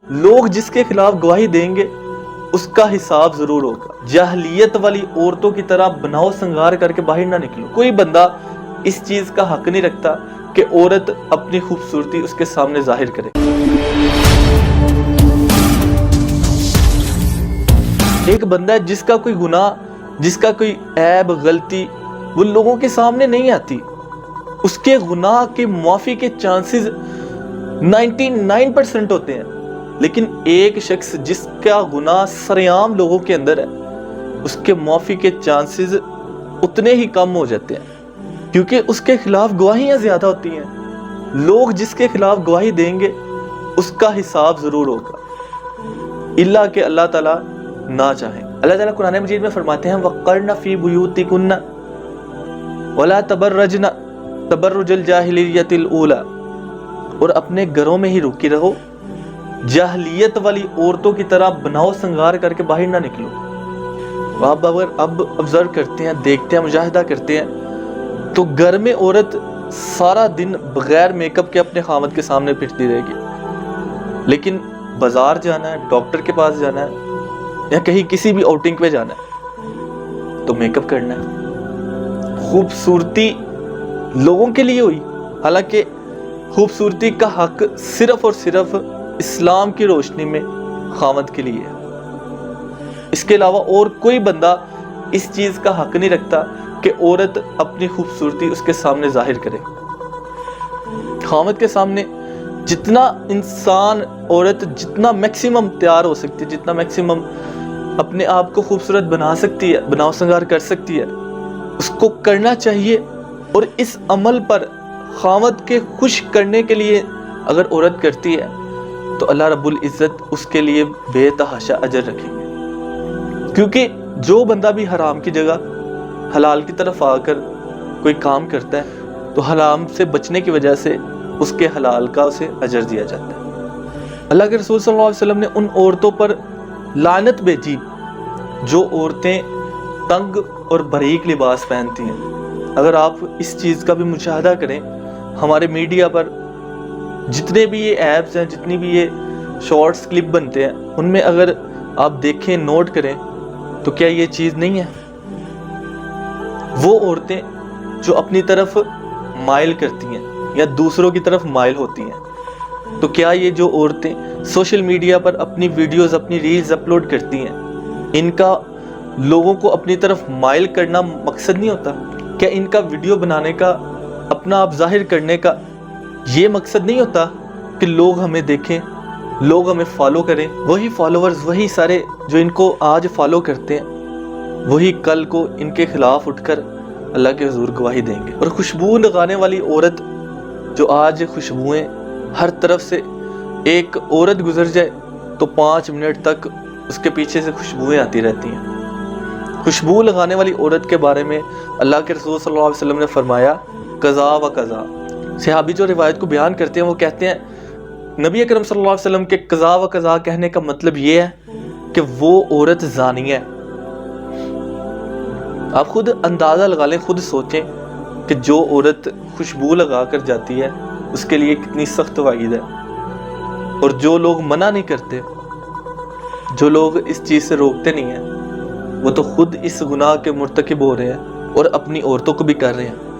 لوگ جس کے خلاف گواہی دیں گے اس کا حساب ضرور ہوگا۔ جاہلیت والی عورتوں کی طرح بناؤ سنگار کر کے باہر نہ نکلو۔ کوئی بندہ اس چیز کا حق نہیں رکھتا کہ عورت اپنی خوبصورتی اس کے سامنے ظاہر کرے۔ ایک بندہ ہے جس کا کوئی گناہ، جس کا کوئی عیب غلطی وہ لوگوں کے سامنے نہیں آتی، اس کے گناہ کے معافی کے چانسز 99% ہوتے ہیں، لیکن ایک شخص جس کا گناہ سرعام لوگوں کے اندر ہے اس کے معافی کے چانسز اتنے ہی کم ہو جاتے ہیں، کیونکہ اس کے خلاف گواہیاں زیادہ ہوتی ہیں۔ لوگ جس کے خلاف گواہی دیں گے اس کا حساب ضرور ہوگا، الا کہ اللہ تعالیٰ نہ چاہیں۔ اللہ تعالیٰ قرآن مجید میں فرماتے ہیں وَقَرْنَ فِي بُيُوتِكُنَّ وَلَا تَبَرَّجْنَ تَبَرُّجَ الْجَاهِلِيَّةِ الْأُولَى، اور اپنے گھروں میں ہی رکی رہو، جاہلیت والی عورتوں کی طرح بناؤ سنگار کر کے باہر نہ نکلو۔ آپ اگر اب آبزرو کرتے ہیں، دیکھتے ہیں، مشاہدہ کرتے ہیں تو گھر میں عورت سارا دن بغیر میک اپ کے اپنے خامد کے سامنے پھرتی رہے گی، لیکن بازار جانا ہے، ڈاکٹر کے پاس جانا ہے یا کہیں کسی بھی آؤٹنگ پہ جانا ہے تو میک اپ کرنا ہے۔ خوبصورتی لوگوں کے لیے ہوئی، حالانکہ خوبصورتی کا حق صرف اور صرف اسلام کی روشنی میں خامد کے لیے ہے۔ اس کے علاوہ اور کوئی بندہ اس چیز کا حق نہیں رکھتا کہ عورت اپنی خوبصورتی اس کے سامنے ظاہر کرے۔ خامد کے سامنے جتنا انسان، عورت جتنا میکسیمم تیار ہو سکتی ہے، جتنا میکسیمم اپنے آپ کو خوبصورت بنا سکتی ہے، بناؤ سنگار کر سکتی ہے، اس کو کرنا چاہیے۔ اور اس عمل پر خامد کے خوش کرنے کے لیے اگر عورت کرتی ہے تو اللہ رب العزت اس کے لیے بے تحاشا اجر رکھیں گے، کیونکہ جو بندہ بھی حرام کی جگہ حلال کی طرف آ کر کوئی کام کرتا ہے تو حرام سے بچنے کی وجہ سے اس کے حلال کا اسے اجر دیا جاتا ہے۔ اللہ کے رسول صلی اللہ علیہ وسلم نے ان عورتوں پر لعنت بھیجی جو عورتیں تنگ اور باریک لباس پہنتی ہیں۔ اگر آپ اس چیز کا بھی مشاہدہ کریں، ہمارے میڈیا پر جتنے بھی یہ ایپس ہیں، جتنی بھی یہ شارٹس کلپ بنتے ہیں، ان میں اگر آپ دیکھیں، نوٹ کریں تو کیا یہ چیز نہیں ہے؟ وہ عورتیں جو اپنی طرف مائل کرتی ہیں یا دوسروں کی طرف مائل ہوتی ہیں، تو کیا یہ جو عورتیں سوشل میڈیا پر اپنی ویڈیوز، اپنی ریلز اپلوڈ کرتی ہیں، ان کا لوگوں کو اپنی طرف مائل کرنا مقصد نہیں ہوتا؟ کیا ان کا ویڈیو بنانے کا، اپنا آپ ظاہر کرنے کا یہ مقصد نہیں ہوتا کہ لوگ ہمیں دیکھیں، لوگ ہمیں فالو کریں؟ وہی فالوورز، وہی سارے جو ان کو آج فالو کرتے ہیں، وہی کل کو ان کے خلاف اٹھ کر اللہ کے حضور گواہی دیں گے۔ اور خوشبو لگانے والی عورت، جو آج خوشبوئیں ہر طرف سے، ایک عورت گزر جائے تو 5 منٹ تک اس کے پیچھے سے خوشبوئیں آتی رہتی ہیں۔ خوشبو لگانے والی عورت کے بارے میں اللہ کے رسول صلی اللہ علیہ وسلم نے فرمایا قضا و قضا۔ صحابی جو روایت کو بیان کرتے ہیں وہ کہتے ہیں نبی اکرم صلی اللہ علیہ وسلم کے قضا و قضا کہنے کا مطلب یہ ہے کہ وہ عورت زانی ہے۔ آپ خود اندازہ لگا لیں، خود سوچیں کہ جو عورت خوشبو لگا کر جاتی ہے اس کے لیے کتنی سخت وعید ہے، اور جو لوگ منع نہیں کرتے، جو لوگ اس چیز سے روکتے نہیں ہیں، وہ تو خود اس گناہ کے مرتکب ہو رہے ہیں اور اپنی عورتوں کو بھی کر رہے ہیں۔